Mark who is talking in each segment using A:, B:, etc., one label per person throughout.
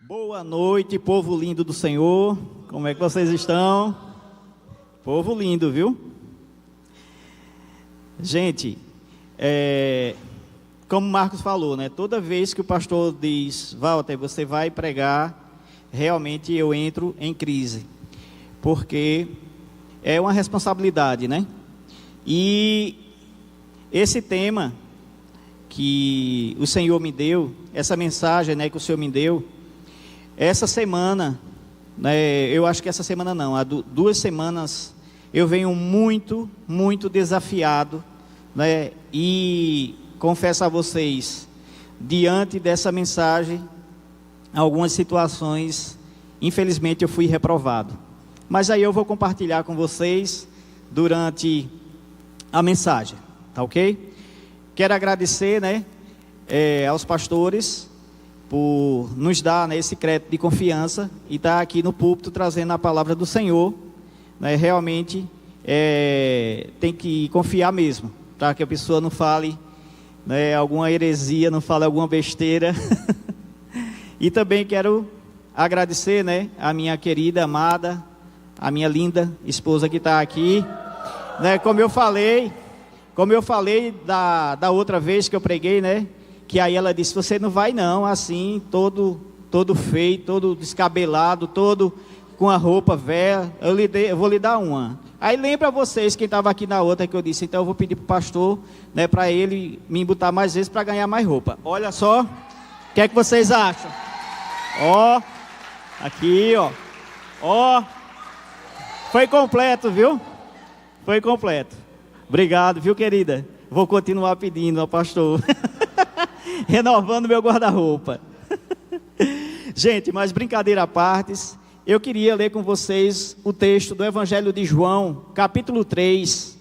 A: Boa noite, povo lindo do Senhor. Como é que vocês estão? Povo lindo, viu? Gente, como o Marcos falou, né? Toda vez que o pastor diz, Walter, você vai pregar, realmente eu entro em crise, porque é uma responsabilidade, né? E esse tema que o Senhor me deu, essa mensagem, né, que o Senhor me deu, essa semana, né, eu acho que essa semana não, há 2 semanas, eu venho muito desafiado, né, e confesso a vocês, diante dessa mensagem, algumas situações, infelizmente eu fui reprovado, mas aí eu vou compartilhar com vocês, durante a mensagem, tá ok? Quero agradecer, né, aos pastores, por nos dar, né, esse crédito de confiança e estar aqui no púlpito trazendo a palavra do Senhor, né, realmente tem que confiar mesmo, tá? Que a pessoa não fale, né, alguma heresia, não fale alguma besteira. E também quero agradecer, né, a minha querida, amada, a minha linda esposa que está aqui, né, como eu falei da outra vez que eu preguei, né, que aí ela disse, você não vai não, assim, todo feio, todo descabelado, todo com a roupa velha, eu vou lhe dar uma. Aí lembra vocês, quem estava aqui na outra, que eu disse, então eu vou pedir para o pastor, né, para ele me botar mais vezes para ganhar mais roupa. Olha só, o que é que vocês acham? Ó, aqui, ó, foi completo, viu? Foi completo. Obrigado, viu, querida? Vou continuar pedindo ao pastor. Renovando meu guarda-roupa. Gente, mas brincadeira à parte, eu queria ler com vocês o texto do Evangelho de João, capítulo 3,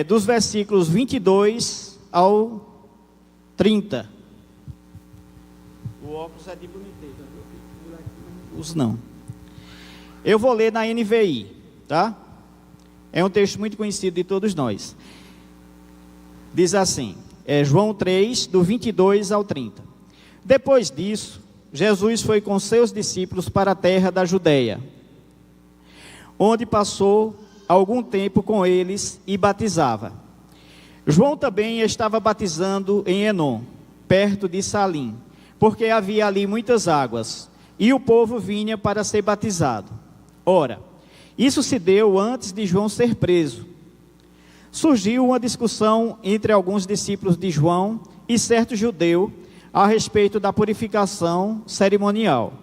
A: dos versículos 22 ao 30. O óculos é de boniteza, uso não. Eu vou ler na NVI, tá? É um texto muito conhecido de todos nós. Diz assim, João 3, do 22 ao 30. Depois disso, Jesus foi com seus discípulos para a terra da Judeia, onde passou algum tempo com eles e batizava. João também estava batizando em Enom, perto de Salim, porque havia ali muitas águas, e o povo vinha para ser batizado. Ora, isso se deu antes de João ser preso. Surgiu uma discussão entre alguns discípulos de João e certo judeu a respeito da purificação cerimonial.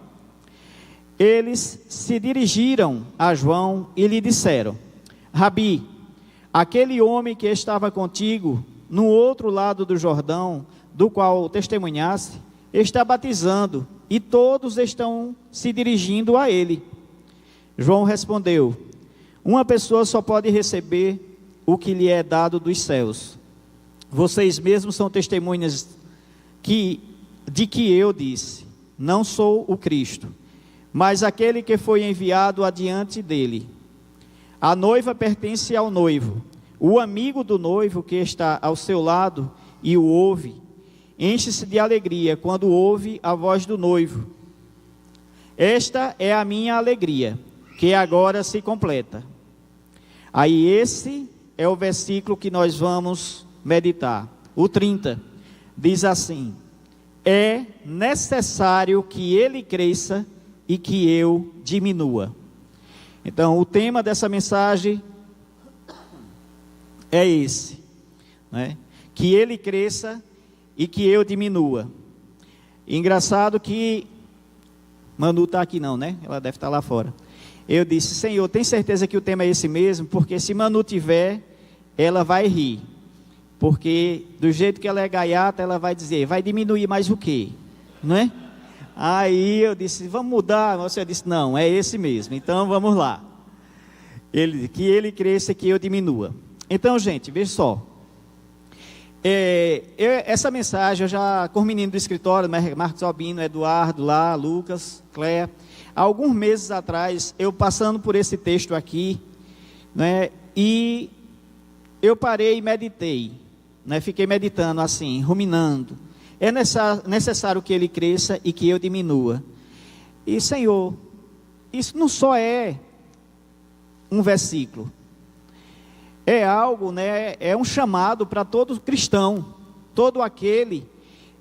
A: Eles se dirigiram a João e lhe disseram, Rabi, aquele homem que estava contigo no outro lado do Jordão, do qual testemunhaste, está batizando e todos estão se dirigindo a ele. João respondeu, uma pessoa só pode receber o que lhe é dado dos céus. Vocês mesmos são testemunhas de que eu disse, não sou o Cristo, mas aquele que foi enviado adiante dele. A noiva pertence ao noivo. O amigo do noivo que está ao seu lado e o ouve, enche-se de alegria quando ouve a voz do noivo. Esta é a minha alegria, que agora se completa. Aí esse é o versículo que nós vamos meditar. O 30 diz assim, é necessário que ele cresça e que eu diminua. Então o tema dessa mensagem é esse, né? Que ele cresça e que eu diminua. Engraçado que Manu está aqui não, né? Ela deve estar lá fora. Eu disse, Senhor, tem certeza que o tema é esse mesmo? Porque se Manu tiver, ela vai rir. Porque do jeito que ela é gaiata, ela vai dizer, vai diminuir mais o quê? Não é? Aí eu disse, vamos mudar. Você disse, não, é esse mesmo. Então vamos lá. Que ele cresça e que eu diminua. Então, gente, veja só. Essa mensagem eu já com os meninos do escritório, Marcos Albino, Eduardo lá, Lucas, Cléia. Há alguns meses atrás, eu passando por esse texto aqui, né, e eu parei e meditei, né, fiquei meditando assim, ruminando. é necessário que ele cresça e que eu diminua. E, Senhor, isso não só é um versículo, é algo, né, é um chamado para todo cristão, todo aquele,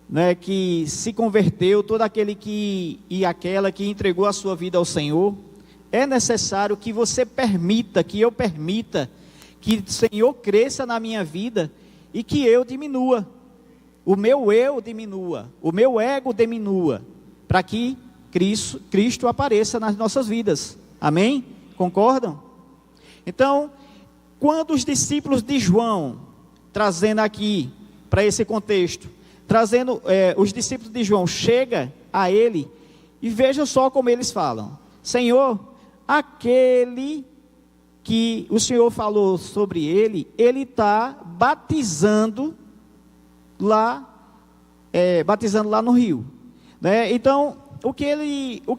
A: né, que se converteu, todo aquele que e aquela que entregou a sua vida ao Senhor. É necessário que você permita, que eu permita, que o Senhor cresça na minha vida e que eu diminua, o meu eu diminua, o meu ego diminua, para que Cristo apareça nas nossas vidas. Amém? Concordam? Então, quando os discípulos de João, trazendo aqui para esse contexto, os discípulos de João chegam a ele, e veja só como eles falam: Senhor, aquele que o Senhor falou sobre ele está batizando lá no rio, né? Então, o que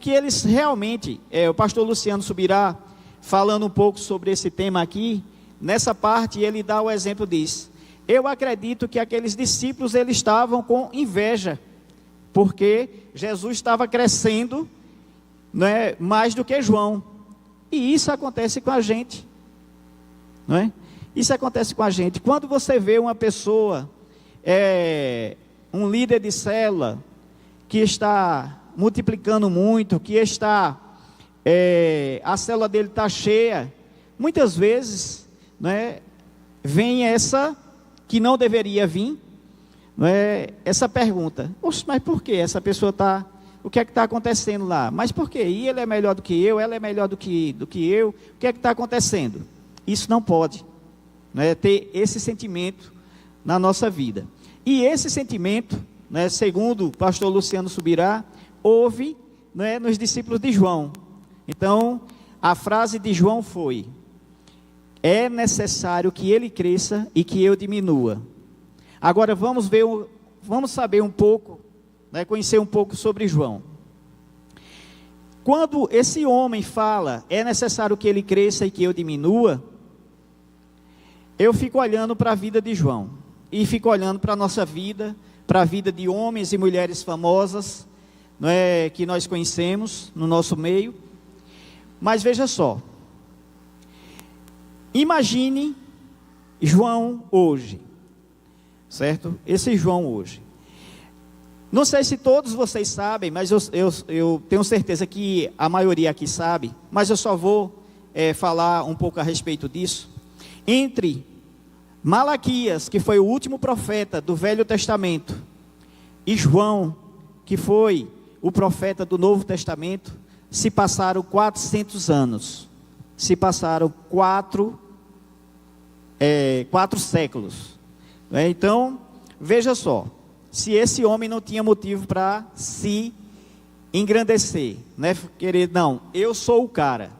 A: eles realmente, o pastor Luciano Subirá, falando um pouco sobre esse tema aqui, nessa parte ele dá o exemplo, diz: eu acredito que aqueles discípulos, eles estavam com inveja, porque Jesus estava crescendo, né, mais do que João. E isso acontece com a gente, não é? Isso acontece com a gente. Quando você vê uma pessoa, um líder de célula, que está multiplicando muito, que está, a célula dele está cheia, muitas vezes, né, vem essa que não deveria vir, não é, essa pergunta: oxe, mas por que essa pessoa está, o que é que está acontecendo lá? Mas por quê? E ele é melhor do que eu, ela é melhor do que eu, o que é que está acontecendo? Isso não pode, né, ter esse sentimento na nossa vida. E esse sentimento, né, segundo o pastor Luciano Subirá, houve, né, nos discípulos de João. Então, a frase de João foi: é necessário que ele cresça e que eu diminua. Agora vamos saber um pouco, né, conhecer um pouco sobre João. Quando esse homem fala, é necessário que ele cresça e que eu diminua, eu fico olhando para a vida de João, e fico olhando para a nossa vida, para a vida de homens e mulheres famosas, não é, que nós conhecemos no nosso meio. Mas veja só, imagine João hoje, certo? Esse João hoje. Não sei se todos vocês sabem, mas eu tenho certeza que a maioria aqui sabe, mas eu só vou falar um pouco a respeito disso. Entre Malaquias, que foi o último profeta do Velho Testamento, e João, que foi o profeta do Novo Testamento, se passaram 400 anos. Se passaram quatro séculos. Então, veja só, se esse homem não tinha motivo para se engrandecer, né? Querer, não, eu sou o cara,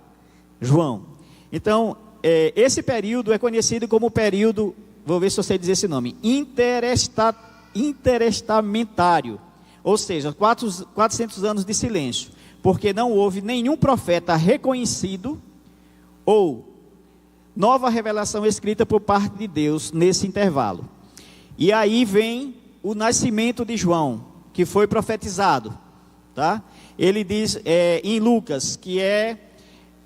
A: João. Então, esse período é conhecido como o período, vou ver se eu sei dizer esse nome, interestamentário, ou seja, 400 anos de silêncio, porque não houve nenhum profeta reconhecido ou nova revelação escrita por parte de Deus nesse intervalo. E aí vem o nascimento de João, que foi profetizado, tá? Ele diz em Lucas, que é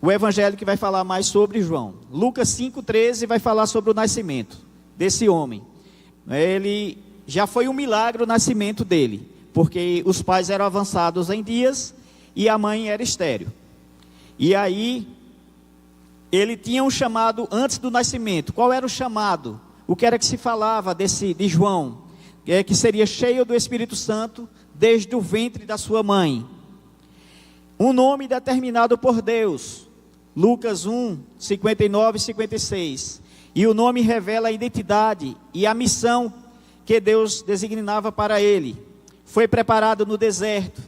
A: o evangelho que vai falar mais sobre João. Lucas 5,13 vai falar sobre o nascimento desse homem. Ele já foi um milagre o nascimento dele, porque os pais eram avançados em dias e a mãe era estéril. E aí ele tinha um chamado antes do nascimento. Qual era o chamado? O que era que se falava de João? Que seria cheio do Espírito Santo desde o ventre da sua mãe. Um nome determinado por Deus. Lucas 1, 59 e 56. E o nome revela a identidade e a missão que Deus designava para ele. Foi preparado no deserto.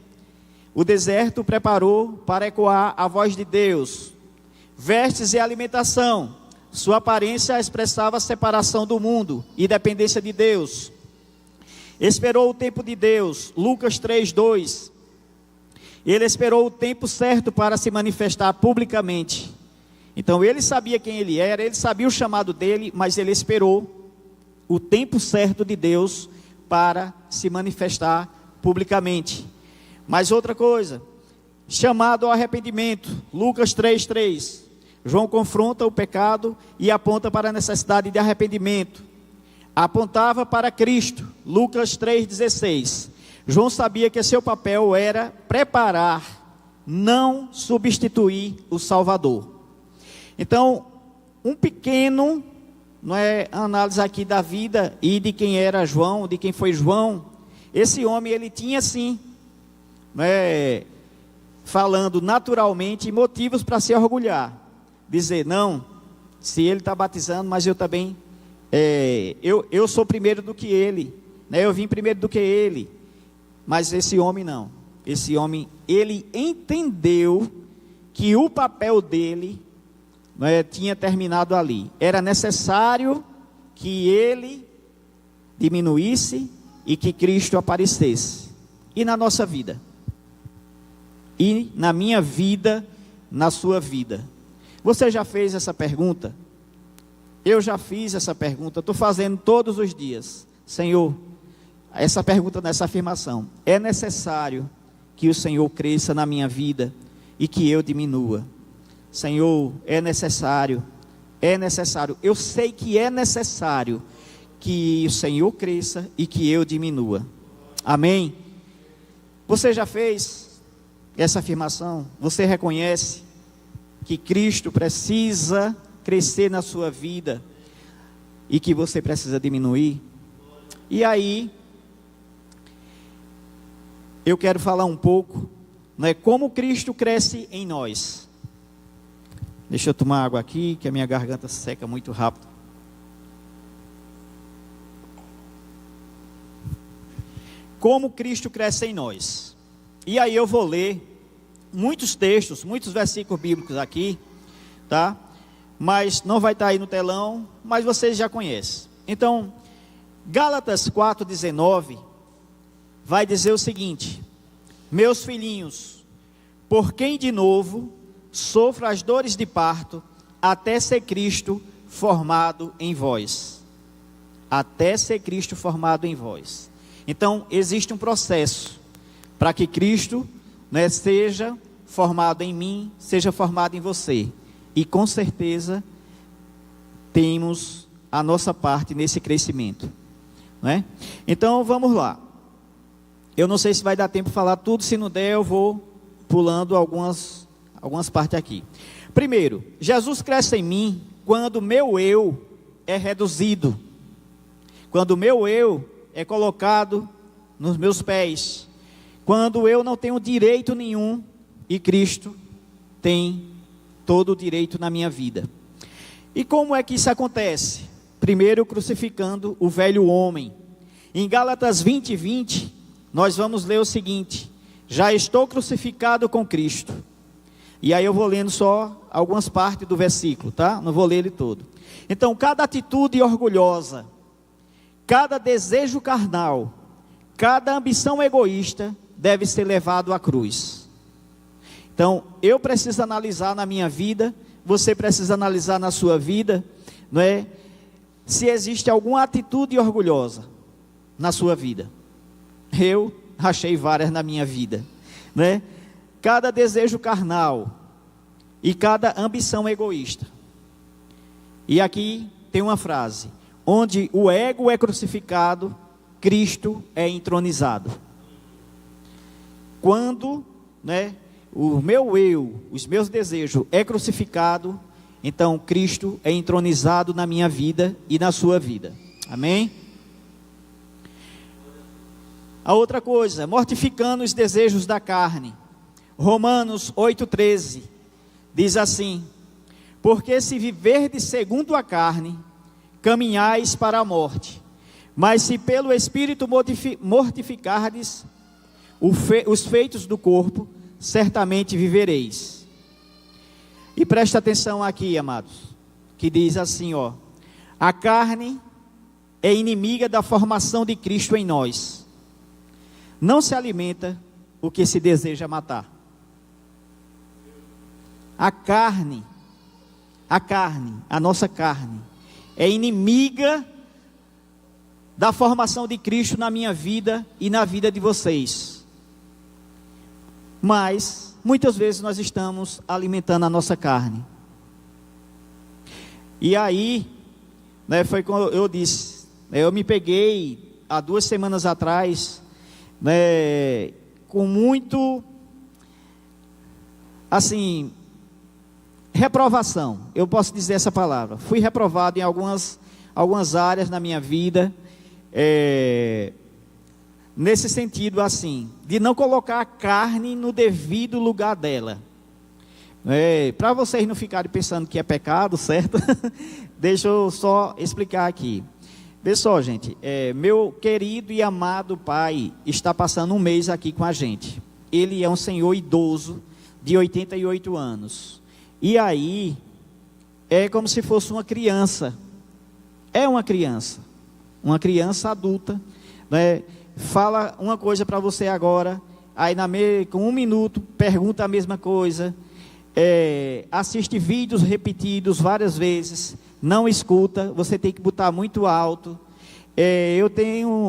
A: O deserto preparou para ecoar a voz de Deus. Vestes e alimentação. Sua aparência expressava a separação do mundo e dependência de Deus. Esperou o tempo de Deus. Lucas 3:2. Ele esperou o tempo certo para se manifestar publicamente. Então ele sabia quem ele era, ele sabia o chamado dele, mas ele esperou o tempo certo de Deus para se manifestar publicamente. Mas outra coisa, chamado ao arrependimento, Lucas 3:3. João confronta o pecado e aponta para a necessidade de arrependimento. Apontava para Cristo, Lucas 3:16. João sabia que seu papel era preparar, não substituir o Salvador. Então, um pequeno, não é, análise aqui da vida e de quem era João, de quem foi João. Esse homem, ele tinha sim, falando naturalmente, motivos para se orgulhar. Dizer, não, se ele está batizando, mas eu também, eu sou primeiro do que ele, né? Eu vim primeiro do que ele. Mas esse homem não. Esse homem, ele entendeu que o papel dele tinha terminado ali. Era necessário que ele diminuísse e que Cristo aparecesse. E na nossa vida? E na minha vida, na sua vida? Você já fez essa pergunta? Eu já fiz essa pergunta, estou fazendo todos os dias. Senhor, essa pergunta nessa afirmação: é necessário que o Senhor cresça na minha vida e que eu diminua? Senhor, é necessário, eu sei que é necessário que o Senhor cresça e que eu diminua. Amém? Você já fez essa afirmação? Você reconhece que Cristo precisa crescer na sua vida e que você precisa diminuir? E aí, eu quero falar um pouco, como Cristo cresce em nós. Deixa eu tomar água aqui, que a minha garganta seca muito rápido. Como Cristo cresce em nós. E aí eu vou ler muitos textos, muitos versículos bíblicos aqui, tá? Mas não vai estar aí no telão, mas vocês já conhecem. Então, Gálatas 4:19 vai dizer o seguinte: meus filhinhos, por quem de novo sofro as dores de parto, até ser Cristo formado em vós. Até ser Cristo formado em vós. Então, existe um processo para que Cristo, seja formado em mim, seja formado em você. E com certeza temos a nossa parte nesse crescimento, Então vamos lá. Eu não sei se vai dar tempo de falar tudo, se não der eu vou pulando algumas partes aqui. Primeiro, Jesus cresce em mim quando o meu eu é reduzido. Quando o meu eu é colocado nos meus pés. Quando eu não tenho direito nenhum e Cristo tem todo o direito na minha vida. E como é que isso acontece? Primeiro, crucificando o velho homem. Em Gálatas 20:20, nós vamos ler o seguinte: já estou crucificado com Cristo. E aí eu vou lendo só algumas partes do versículo, tá? Não vou ler ele todo. Então, cada atitude orgulhosa, cada desejo carnal, cada ambição egoísta deve ser levado à cruz. Então, eu preciso analisar na minha vida, você precisa analisar na sua vida, se existe alguma atitude orgulhosa na sua vida. Eu achei várias na minha vida, Cada desejo carnal e cada ambição egoísta. E aqui tem uma frase: onde o ego é crucificado, Cristo é entronizado. Quando, o meu eu, os meus desejos é crucificado, então Cristo é entronizado na minha vida e na sua vida. Amém? A outra coisa, mortificando os desejos da carne. Romanos 8:13 diz assim: porque se viverdes segundo a carne, caminhais para a morte, mas se pelo Espírito mortificardes os feitos do corpo, certamente vivereis. E presta atenção aqui, amados, que diz assim, a carne é inimiga da formação de Cristo em nós. Não se alimenta o que se deseja matar. A nossa carne, é inimiga da formação de Cristo na minha vida e na vida de vocês. Mas, muitas vezes nós estamos alimentando a nossa carne. E aí, né, foi como eu disse, eu me peguei há 2 semanas atrás, né, com muito, assim, reprovação, eu posso dizer essa palavra. Fui reprovado em algumas áreas na minha vida, nesse sentido assim, de não colocar a carne no devido lugar dela. Para vocês não ficarem pensando que é pecado, certo? Deixa eu só explicar aqui. Vê só, gente, meu querido e amado pai está passando um mês aqui com a gente. Ele é um senhor idoso de 88 anos. E aí, é como se fosse uma criança. É uma criança adulta, né? Fala uma coisa para você agora, aí com 1 minuto pergunta a mesma coisa, assiste vídeos repetidos várias vezes, não escuta, você tem que botar muito alto.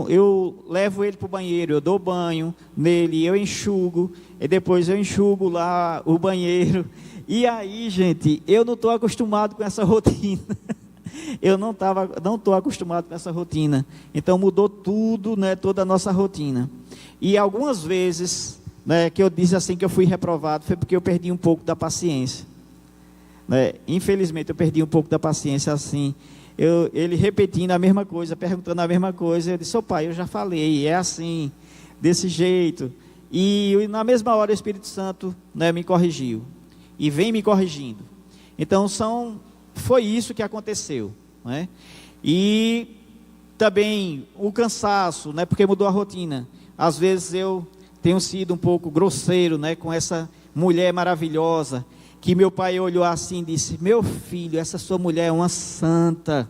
A: Eu levo ele para o banheiro, eu dou banho nele, eu enxugo, e depois eu enxugo lá o banheiro. E aí, gente, eu não estou acostumado com essa rotina. Eu não estou acostumado com essa rotina. Então mudou tudo, né, toda a nossa rotina. E algumas vezes, né, que eu disse assim que eu fui reprovado, foi porque eu perdi um pouco da paciência. Né? Infelizmente eu perdi um pouco da paciência assim. Ele repetindo a mesma coisa, perguntando a mesma coisa. Eu disse: ô pai, eu já falei, é assim, desse jeito. E na mesma hora o Espírito Santo, né, me corrigiu. E vem me corrigindo. Então foi isso que aconteceu, né? E também o cansaço, né, porque mudou a rotina. Às vezes eu tenho sido um pouco grosseiro, né, com essa mulher maravilhosa, que meu pai olhou assim e disse: meu filho, essa sua mulher é uma santa.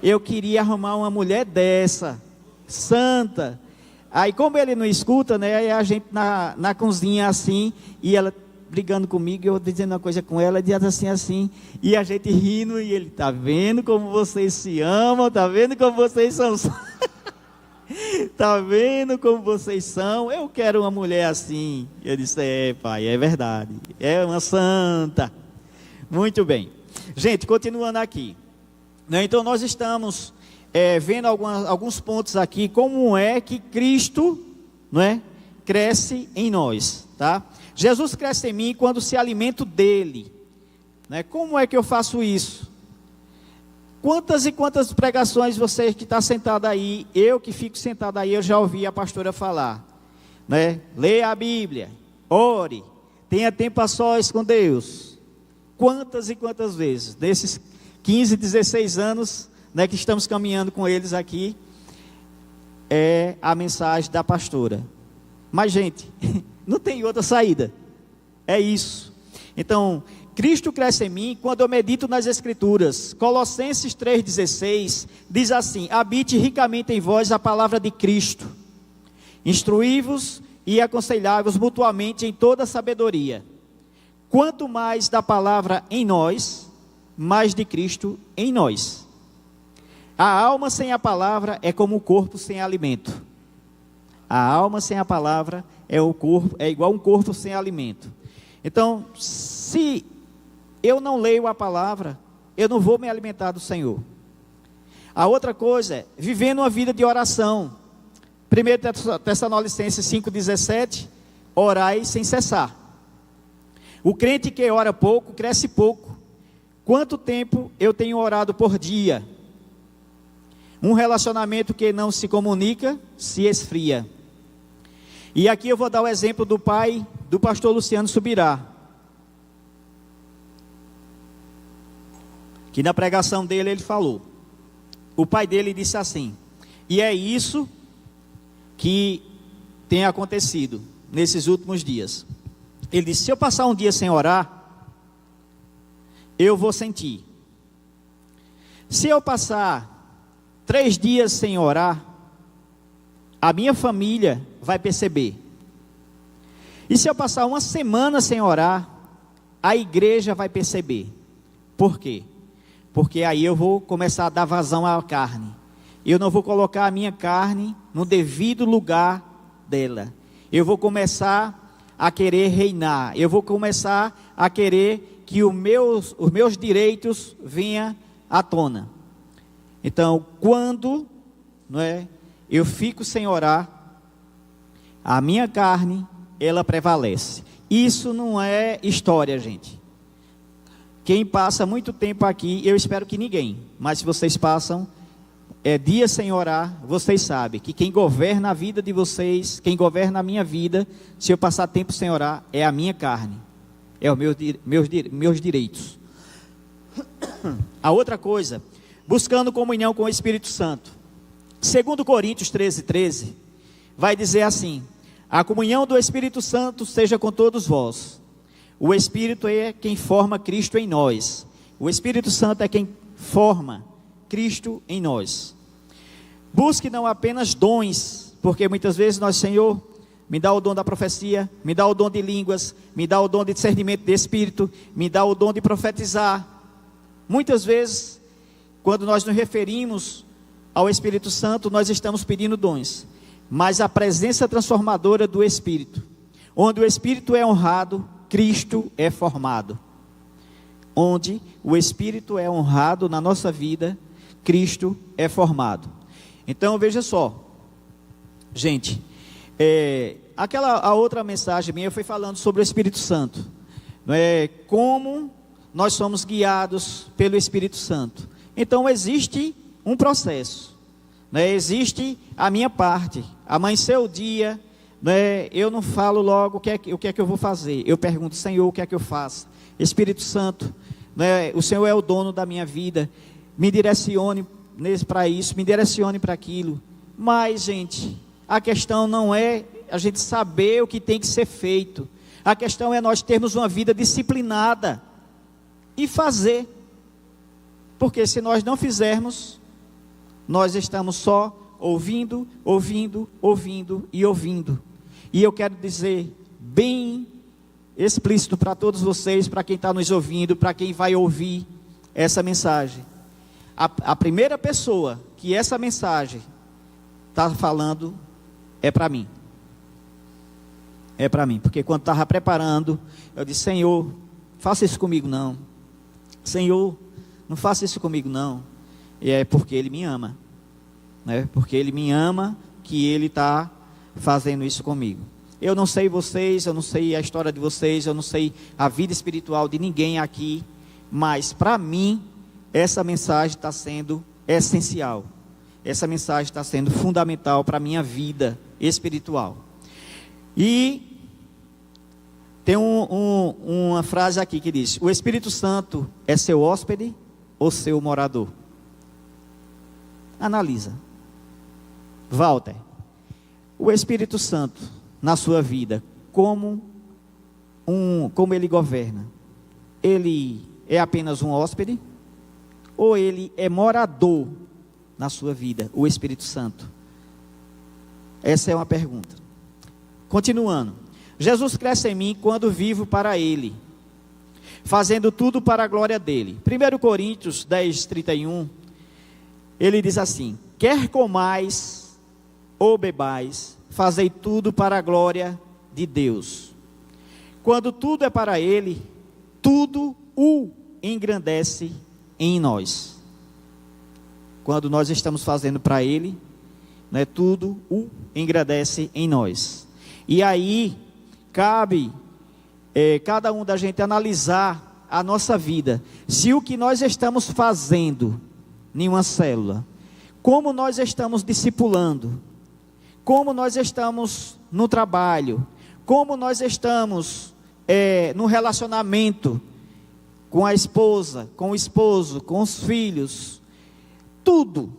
A: Eu queria arrumar uma mulher dessa, santa. Aí como ele não escuta, né, aí a gente na cozinha assim, e ela brigando comigo, eu dizendo uma coisa com ela, dizendo assim, e a gente rindo, e ele: tá vendo como vocês se amam, tá vendo como vocês são, tá vendo como vocês são, eu quero uma mulher assim. Eu disse: pai, é verdade, é uma santa. Muito bem, gente, continuando aqui, né, então nós estamos vendo alguns pontos aqui, como é que Cristo, não é, cresce em nós, tá? Jesus cresce em mim quando se alimento dele, né? Como é que eu faço isso? Quantas e quantas pregações você que está sentado aí, eu que fico sentado aí, eu já ouvi a pastora falar, né? Leia a Bíblia, ore, tenha tempo a sós com Deus. Quantas e quantas vezes, desses 15, 16 anos, né, que estamos caminhando com eles aqui, é a mensagem da pastora. Mas, gente, não tem outra saída, é isso. Então, Cristo cresce em mim quando eu medito nas Escrituras. Colossenses 3,16 diz assim: habite ricamente em vós a palavra de Cristo, instruí-vos e aconselhai-vos mutuamente em toda sabedoria. Quanto mais da palavra em nós, mais de Cristo em nós. A alma sem a palavra é como o corpo sem alimento. A alma sem a palavra é igual um corpo sem alimento. Então, se eu não leio a palavra, eu não vou me alimentar do Senhor. A outra coisa é vivendo uma vida de oração. 1 Tessalonicenses 5,17, orai sem cessar. O crente que ora pouco, cresce pouco. Quanto tempo eu tenho orado por dia? Um relacionamento que não se comunica, se esfria. E aqui eu vou dar o exemplo do pai do pastor Luciano Subirá, que na pregação dele ele falou. O pai dele disse assim: e é isso que tem acontecido nesses últimos dias. Ele disse: se eu passar um dia sem orar, eu vou sentir. Se eu passar 3 dias sem orar, a minha família vai perceber. E se eu passar 1 semana sem orar, a igreja vai perceber. Por quê? Porque aí eu vou começar a dar vazão à carne. eu não vou colocar a minha carne no devido lugar dela. Eu vou começar a querer reinar. Eu vou começar a querer que os meus direitos venham à tona. Então, quando, não é, eu fico sem orar, a minha carne, ela prevalece. Isso não é história, gente. Quem passa muito tempo aqui, eu espero que ninguém, mas se vocês passam dias sem orar, vocês sabem que quem governa a vida de vocês, quem governa a minha vida, se eu passar tempo sem orar, é a minha carne, é os meus direitos. A outra coisa, buscando comunhão com o Espírito Santo. 2 Coríntios 13:13, vai dizer assim: a comunhão do Espírito Santo seja com todos vós. O Espírito é quem forma Cristo em nós. O Espírito Santo é quem forma Cristo em nós. Busque não apenas dons, porque muitas vezes nós, Senhor, me dá o dom da profecia, me dá o dom de línguas, me dá o dom de discernimento de Espírito, me dá o dom de profetizar. Muitas vezes, quando nós nos referimos ao Espírito Santo, nós estamos pedindo dons. Mas a presença transformadora do Espírito, onde o Espírito é honrado, Cristo é formado. Onde o Espírito é honrado na nossa vida, Cristo é formado. Então veja só, gente, a outra mensagem minha foi falando sobre o Espírito Santo, não é? Como nós somos guiados pelo Espírito Santo. Então existe um processo, né? Existe a minha parte. Amanhecer o dia, né? Eu não falo logo o que é que eu vou fazer. Eu pergunto: Senhor, o que é que eu faço? Espírito Santo, né? O Senhor é o dono da minha vida, me direcione para isso, me direcione para aquilo. Mas, gente, a questão não é a gente saber o que tem que ser feito. A questão é nós termos uma vida disciplinada e fazer. Porque se nós não fizermos, nós estamos só ouvindo, ouvindo, ouvindo e ouvindo. E eu quero dizer bem explícito para todos vocês, para quem está nos ouvindo, para quem vai ouvir essa mensagem. A primeira pessoa que essa mensagem está falando é para mim. É para mim, porque quando estava preparando, eu disse: Senhor, faça isso comigo não. Senhor, não faça isso comigo não. E é porque Ele me ama, né? Porque Ele me ama que Ele está fazendo isso comigo. Eu não sei vocês, eu não sei a história de vocês, eu não sei a vida espiritual de ninguém aqui, mas para mim essa mensagem está sendo essencial. Essa mensagem está sendo fundamental para a minha vida espiritual. E tem uma frase aqui que diz: o Espírito Santo é seu hóspede ou seu morador? Analisa. Walter, o Espírito Santo na sua vida, como ele governa? Ele é apenas um hóspede? Ou ele é morador na sua vida, o Espírito Santo? Essa é uma pergunta. Continuando. Jesus cresce em mim quando vivo para Ele, fazendo tudo para a glória dEle. 1 Coríntios 10:31, ele diz assim: quer comais ou bebais, fazei tudo para a glória de Deus. Quando tudo é para Ele, tudo o engrandece em nós. Quando nós estamos fazendo para Ele, né, tudo o engrandece em nós. E aí cabe cada um da gente analisar a nossa vida, se o que nós estamos fazendo em uma célula, como nós estamos discipulando, como nós estamos no trabalho, como nós estamos no relacionamento com a esposa, com o esposo, com os filhos, tudo,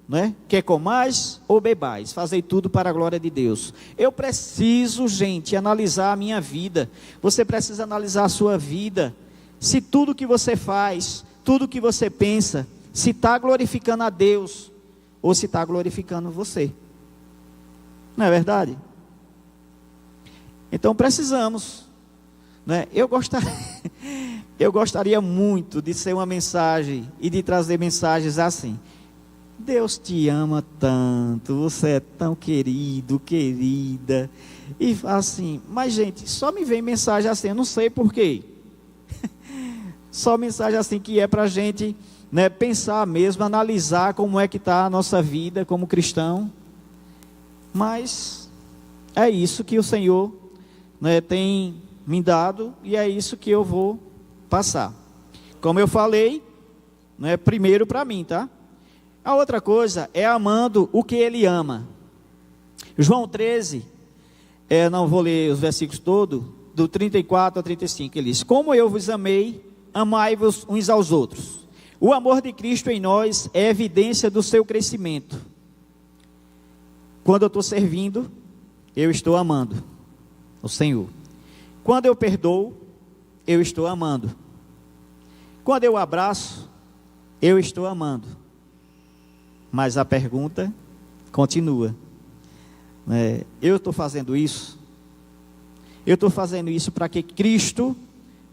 A: né? Quer comais ou bebais, fazei tudo para a glória de Deus. Eu preciso, gente, analisar a minha vida. Você precisa analisar a sua vida. Se tudo que você faz, tudo que você pensa, se está glorificando a Deus, ou se está glorificando você. Não é verdade? Então precisamos, né? Eu gostaria muito de ser uma mensagem e de trazer mensagens assim. Deus te ama tanto, você é tão querido, querida. E assim, mas gente, só me vem mensagem assim, eu não sei porquê. Só mensagem assim que é para a gente, né, pensar mesmo, analisar como é que está a nossa vida como cristão. Mas é isso que o Senhor, né, tem me dado e é isso que eu vou passar. Como eu falei, né, primeiro para mim, tá? A outra coisa é amando o que Ele ama. João 13, não vou ler os versículos todos, do 34 ao 35, ele diz: como eu vos amei, amai-vos uns aos outros. O amor de Cristo em nós é evidência do seu crescimento. Quando eu estou servindo, eu estou amando o Senhor. Quando eu perdoo, eu estou amando. Quando eu abraço, eu estou amando. Mas a pergunta continua. Eu estou fazendo isso? Eu estou fazendo isso para que Cristo,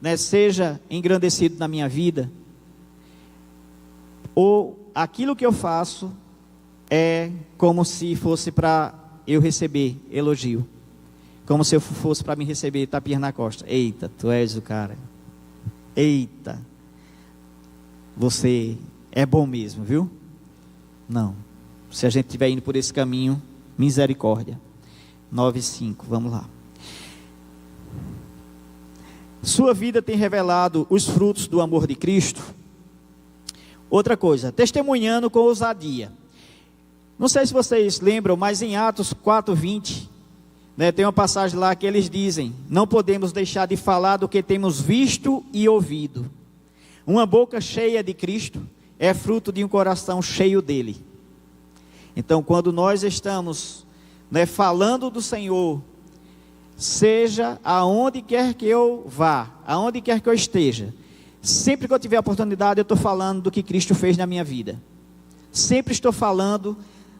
A: né, seja engrandecido na minha vida? Ou aquilo que eu faço é como se fosse para eu receber elogio? Como se eu fosse para me receber tapinha na costa. Eita, tu és o cara. Eita, você é bom mesmo, viu? Não. Se a gente estiver indo por esse caminho, misericórdia. 9:5, vamos lá. Sua vida tem revelado os frutos do amor de Cristo? Outra coisa, testemunhando com ousadia. Não sei se vocês lembram, mas em Atos 4:20, né, tem uma passagem lá que eles dizem: não podemos deixar de falar do que temos visto e ouvido. Uma boca cheia de Cristo é fruto de um coração cheio dele. Então, quando nós estamos, né, falando do Senhor, seja aonde quer que eu vá, aonde quer que eu esteja, sempre que eu tiver a oportunidade, eu estou falando do que Cristo fez na minha vida. Sempre estou falando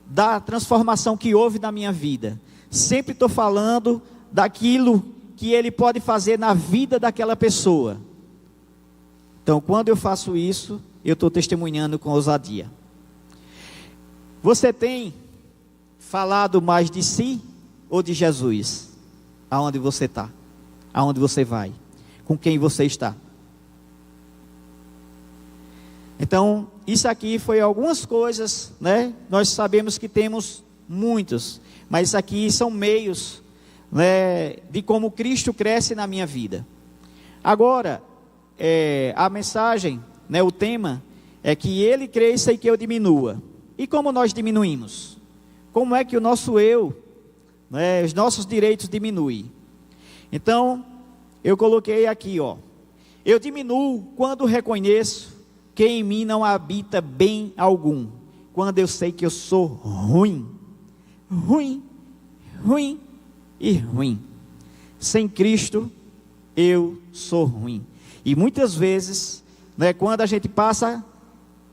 A: da transformação que houve na minha vida. Sempre estou falando daquilo que Ele pode fazer na vida daquela pessoa. Então, quando eu faço isso, eu estou testemunhando com ousadia. Você tem falado mais de si ou de Jesus? Aonde você está? Aonde você vai? Com quem você está? Então, isso aqui foi algumas coisas, né? Nós sabemos que temos muitos, mas isso aqui são meios, né, de como Cristo cresce na minha vida. Agora, a mensagem, né, o tema é que Ele cresça e que eu diminua. E como nós diminuímos? Como é que o nosso eu, né, os nossos direitos diminuem? Então, eu coloquei aqui, ó: eu diminuo quando reconheço que em mim não habita bem algum, quando eu sei que eu sou ruim, ruim e ruim. Sem Cristo, eu sou ruim. E muitas vezes, né, quando a gente passa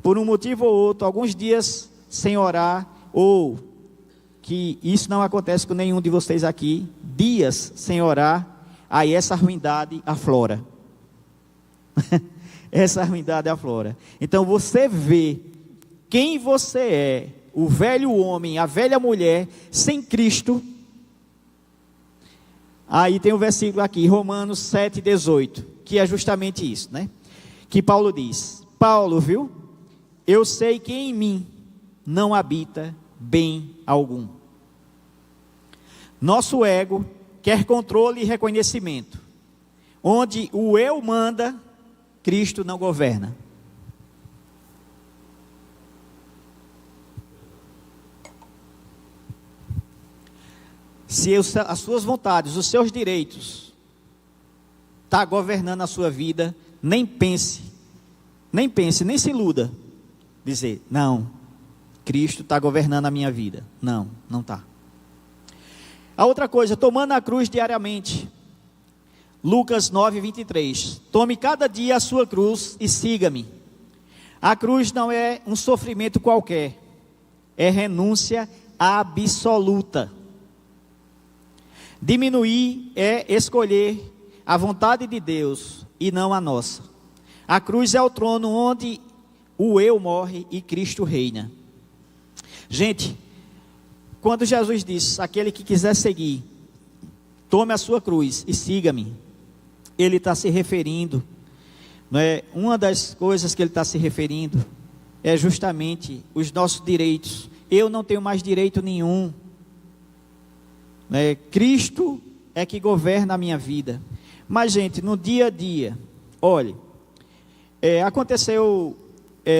A: por um motivo ou outro, alguns dias sem orar, ou que isso não acontece com nenhum de vocês aqui, dias sem orar, aí essa ruindade aflora. Essa ruindade aflora. Então você vê quem você é, o velho homem, a velha mulher, sem Cristo. Aí tem um versículo aqui, Romanos 7:18, que é justamente isso, né? Que Paulo diz: Paulo, viu? Eu sei que em mim não habita bem algum. Nosso ego quer controle e reconhecimento. Onde o eu manda, Cristo não governa. Se as suas vontades, os seus direitos está governando a sua vida, nem pense, nem se iluda, dizer: não, Cristo está governando a minha vida. Não, não está. A outra coisa, tomando a cruz diariamente. Lucas 9:23, tome cada dia a sua cruz e siga-me. A cruz não é um sofrimento qualquer, é renúncia absoluta. Diminuir é escolher a vontade de Deus e não a nossa. A cruz é o trono onde o eu morre e Cristo reina. Gente, quando Jesus disse, aquele que quiser seguir, tome a sua cruz e siga-me, ele está se referindo, não é? Uma das coisas que ele está se referindo é justamente os nossos direitos. Eu não tenho mais direito nenhum, né? Cristo é que governa a minha vida. Mas, gente, no dia a dia, olhe, aconteceu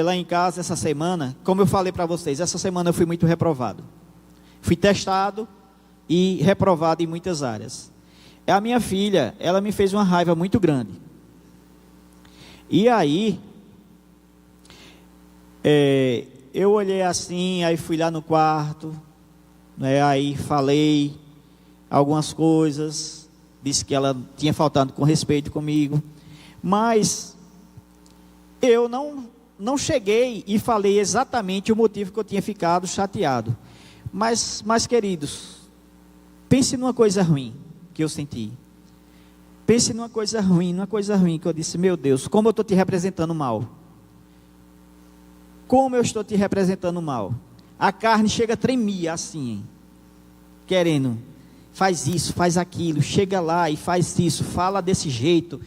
A: lá em casa essa semana, como eu falei para vocês, essa semana eu fui muito reprovado. Fui testado e reprovado em muitas áreas. A minha filha, ela me fez uma raiva muito grande. E aí, eu olhei assim, aí fui lá no quarto, né, aí falei algumas coisas, disse que ela tinha faltado com respeito comigo, mas eu não cheguei e falei exatamente o motivo que eu tinha ficado chateado. Mas queridos, pense numa coisa ruim que eu senti. Pense numa coisa ruim que eu disse, meu Deus, como eu estou te representando mal. Como eu estou te representando mal. A carne chega a tremer assim, querendo, faz isso, faz aquilo, chega lá e faz isso, fala desse jeito,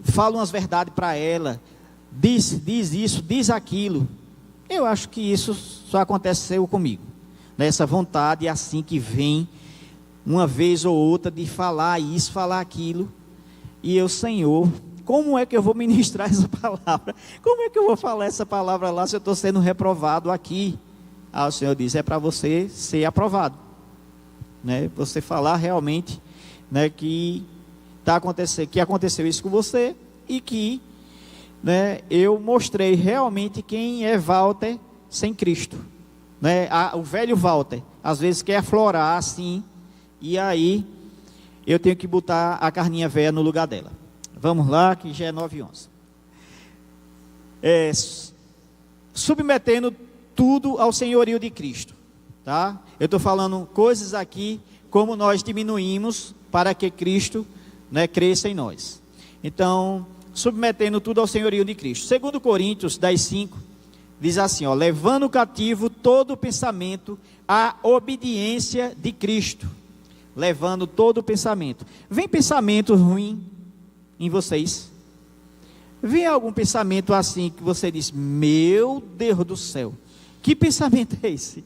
A: fala umas verdades para ela, diz isso, diz aquilo. Eu acho que isso só aconteceu comigo, nessa vontade assim que vem, uma vez ou outra, de falar isso, falar aquilo, e eu, Senhor, como é que eu vou ministrar essa palavra? Como é que eu vou falar essa palavra lá, se eu estou sendo reprovado aqui? O Senhor diz, é para você ser aprovado, né? Você falar realmente, né, que aconteceu isso com você, e que, né, eu mostrei realmente quem é Walter sem Cristo, né? O velho Walter, às vezes quer aflorar assim, e aí eu tenho que botar a carninha velha no lugar dela. Vamos lá, que já é 9h11. Submetendo tudo ao senhorio de Cristo, tá? Eu estou falando coisas aqui, como nós diminuímos para que Cristo, né, cresça em nós. Então, submetendo tudo ao senhorio de Cristo. 2 Coríntios 10:5 diz assim, levando cativo todo o pensamento à obediência de Cristo. Levando todo o pensamento. Vem pensamento ruim em vocês? Vem algum pensamento assim que você diz, meu Deus do céu, que pensamento é esse?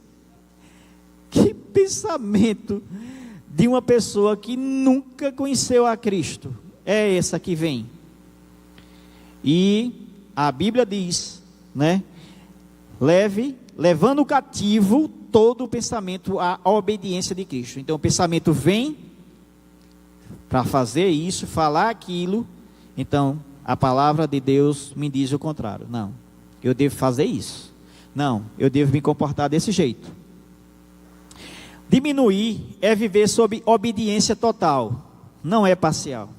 A: Que pensamento de uma pessoa que nunca conheceu a Cristo é essa que vem? E a Bíblia diz, né? Levando cativo todo o pensamento à obediência de Cristo. Então o pensamento vem para fazer isso, falar aquilo. Então a palavra de Deus me diz o contrário. Não, eu devo fazer isso. Não, eu devo me comportar desse jeito. Diminuir é viver sob obediência total, não é parcial.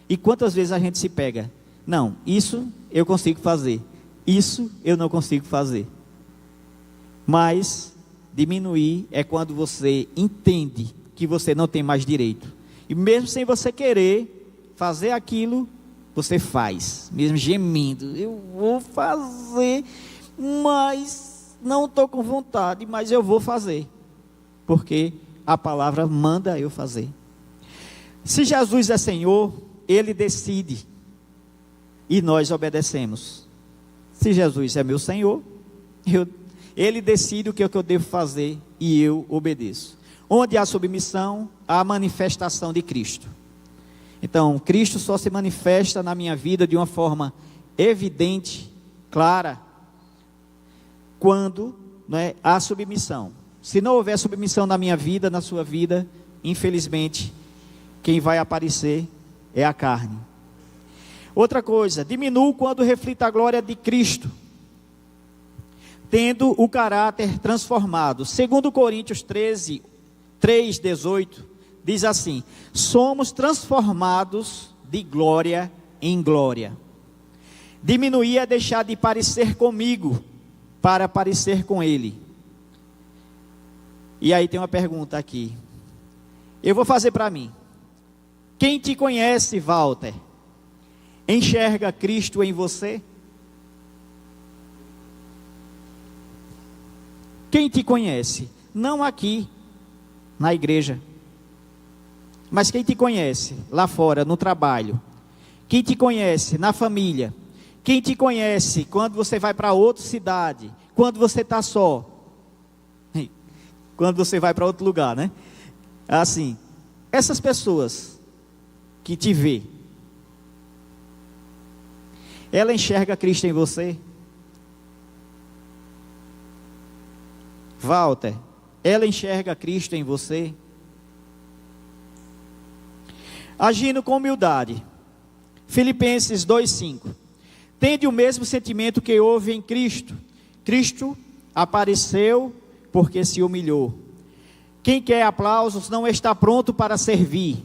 A: E quantas vezes a gente se pega? Não, isso eu consigo fazer, isso eu não consigo fazer. Mas diminuir é quando você entende que você não tem mais direito. E mesmo sem você querer fazer aquilo, você faz, mesmo gemendo. Eu vou fazer, mas não estou com vontade, mas eu vou fazer. Porque a palavra manda eu fazer. Se Jesus é Senhor, Ele decide. E nós obedecemos. Se Jesus é meu Senhor, Ele decide o que eu devo fazer e eu obedeço. Onde há submissão, há manifestação de Cristo. Então, Cristo só se manifesta na minha vida de uma forma evidente, clara, quando, né, há submissão. Se não houver submissão na minha vida, na sua vida, infelizmente, quem vai aparecer é a carne. Outra coisa, diminuo quando reflita a glória de Cristo, tendo o caráter transformado. 2 Coríntios 3:18 diz assim: somos transformados de glória em glória. Diminuir é deixar de parecer comigo para parecer com Ele. E aí tem uma pergunta aqui. Eu vou fazer para mim. Quem te conhece, Walter, enxerga Cristo em você? Quem te conhece? Não aqui, na igreja, mas quem te conhece lá fora, no trabalho, quem te conhece na família, quem te conhece quando você vai para outra cidade, quando você está só, quando você vai para outro lugar, né? Assim, essas pessoas que te vê, ela enxerga Cristo em você? Walter, ela enxerga Cristo em você? Agindo com humildade. Filipenses 2:5. Tende o mesmo sentimento que houve em Cristo. Cristo apareceu porque se humilhou. Quem quer aplausos não está pronto para servir.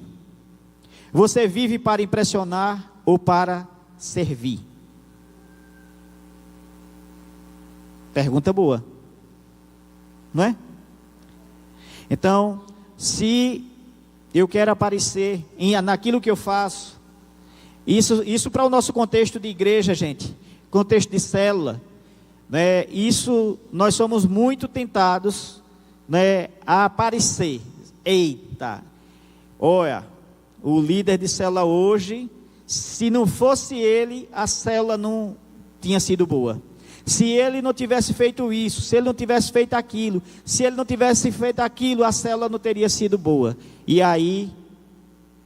A: Você vive para impressionar ou para servir? Pergunta boa, não é? Então, se eu quero aparecer naquilo que eu faço, isso para o nosso contexto de igreja, gente, contexto de célula, né? Isso nós somos muito tentados, né, a aparecer. Eita, olha, o líder de célula hoje, se não fosse ele, a célula não tinha sido boa. Se ele não tivesse feito isso, se ele não tivesse feito aquilo, se ele não tivesse feito aquilo, a célula não teria sido boa. E aí,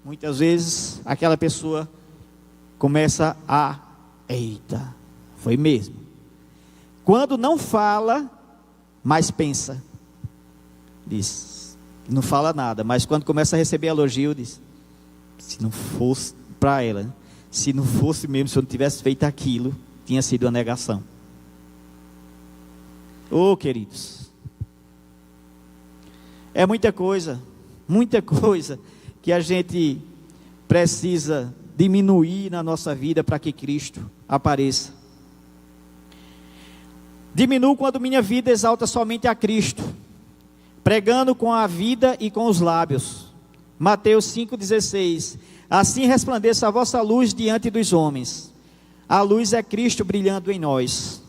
A: muitas vezes, aquela pessoa começa a, eita, foi mesmo. Quando não fala, mas pensa. Diz, não fala nada, mas quando começa a receber elogio, diz, se não fosse para ela, né? Se não fosse mesmo, se eu não tivesse feito aquilo, tinha sido uma negação. Oh, queridos, é muita coisa que a gente precisa diminuir na nossa vida para que Cristo apareça. Diminuo quando minha vida exalta somente a Cristo, pregando com a vida e com os lábios. Mateus 5,16. Assim resplandeça a vossa luz diante dos homens. A luz é Cristo brilhando em nós.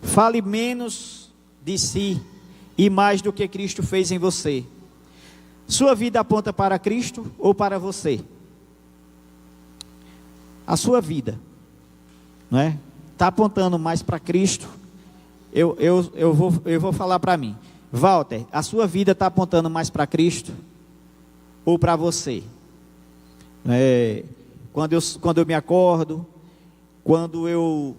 A: Fale menos de si e mais do que Cristo fez em você. Sua vida aponta para Cristo ou para você? A sua vida, não é? Está apontando mais para Cristo? Eu vou falar para mim. Walter, a sua vida está apontando mais para Cristo ou para você? Quando eu me acordo, quando eu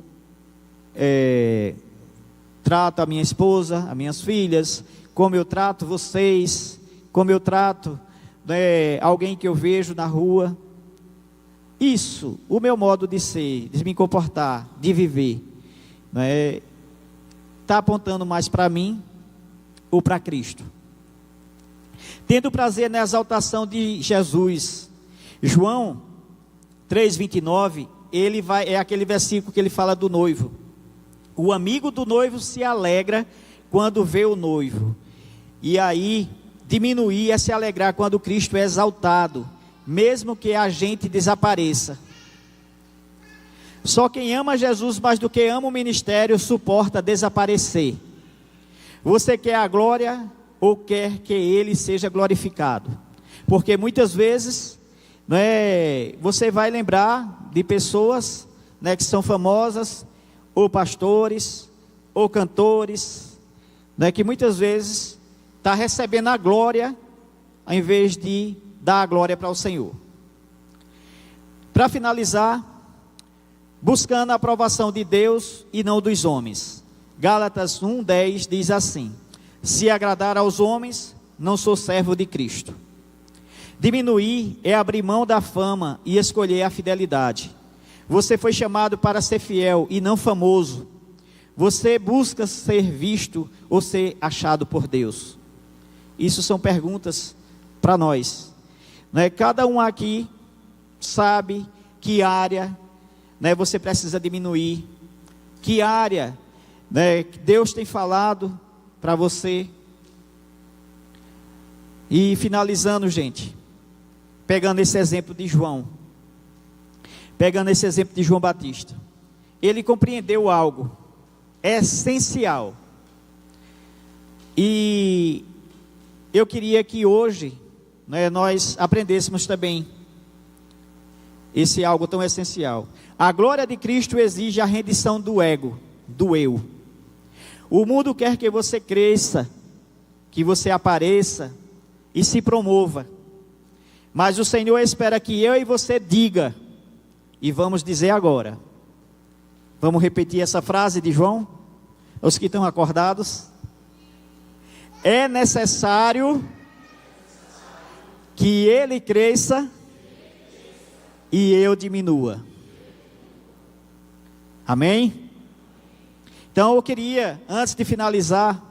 A: trato a minha esposa, as minhas filhas, como eu trato vocês, como eu trato alguém que eu vejo na rua. Isso, o meu modo de ser, de me comportar, de viver, está apontando mais para mim ou para Cristo? Tendo prazer na exaltação de Jesus. João 3,29, é aquele versículo que ele fala do noivo. O amigo do noivo se alegra quando vê o noivo. E aí, diminuir é se alegrar quando Cristo é exaltado, mesmo que a gente desapareça. Só quem ama Jesus mais do que ama o ministério suporta desaparecer. Você quer a glória ou quer que Ele seja glorificado? Porque muitas vezes, você vai lembrar de pessoas, que são famosas, ou pastores, ou cantores, que muitas vezes está recebendo a glória, ao invés de dar a glória para o Senhor. Para finalizar, buscando a aprovação de Deus e não dos homens. Gálatas 1:10 diz assim: se agradar aos homens, não sou servo de Cristo. Diminuir é abrir mão da fama e escolher a fidelidade. Você foi chamado para ser fiel e não famoso. Você busca ser visto ou ser achado por Deus? Isso são perguntas para nós. Cada um aqui sabe que área você precisa diminuir. Que área Deus tem falado para você. E finalizando, gente, pegando esse exemplo de João, pegando esse exemplo de João Batista, ele compreendeu algo essencial. E eu queria que hoje, né, nós aprendêssemos também esse algo tão essencial. A glória de Cristo exige a rendição do ego, do eu. O mundo quer que você cresça, que você apareça e se promova. Mas o Senhor espera que eu e você diga, e vamos dizer agora. Vamos repetir essa frase de João? Os que estão acordados. É necessário que ele cresça e eu diminua. Amém? Então eu queria, antes de finalizar,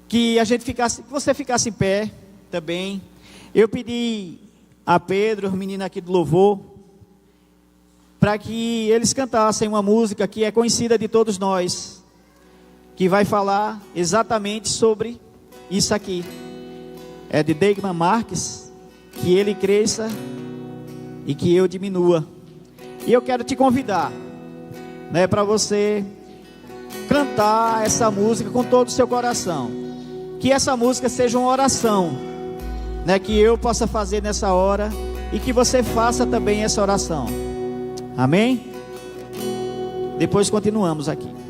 A: que você ficasse em pé também. Eu pedi a Pedro, os meninos aqui do louvor, para que eles cantassem uma música que é conhecida de todos nós, que vai falar exatamente sobre isso aqui. É de Degman Marques, que ele cresça e que eu diminua. E eu quero te convidar, né, para você cantar essa música com todo o seu coração. Que essa música seja uma oração, né, que eu possa fazer nessa hora e que você faça também essa oração. Amém? Depois continuamos aqui.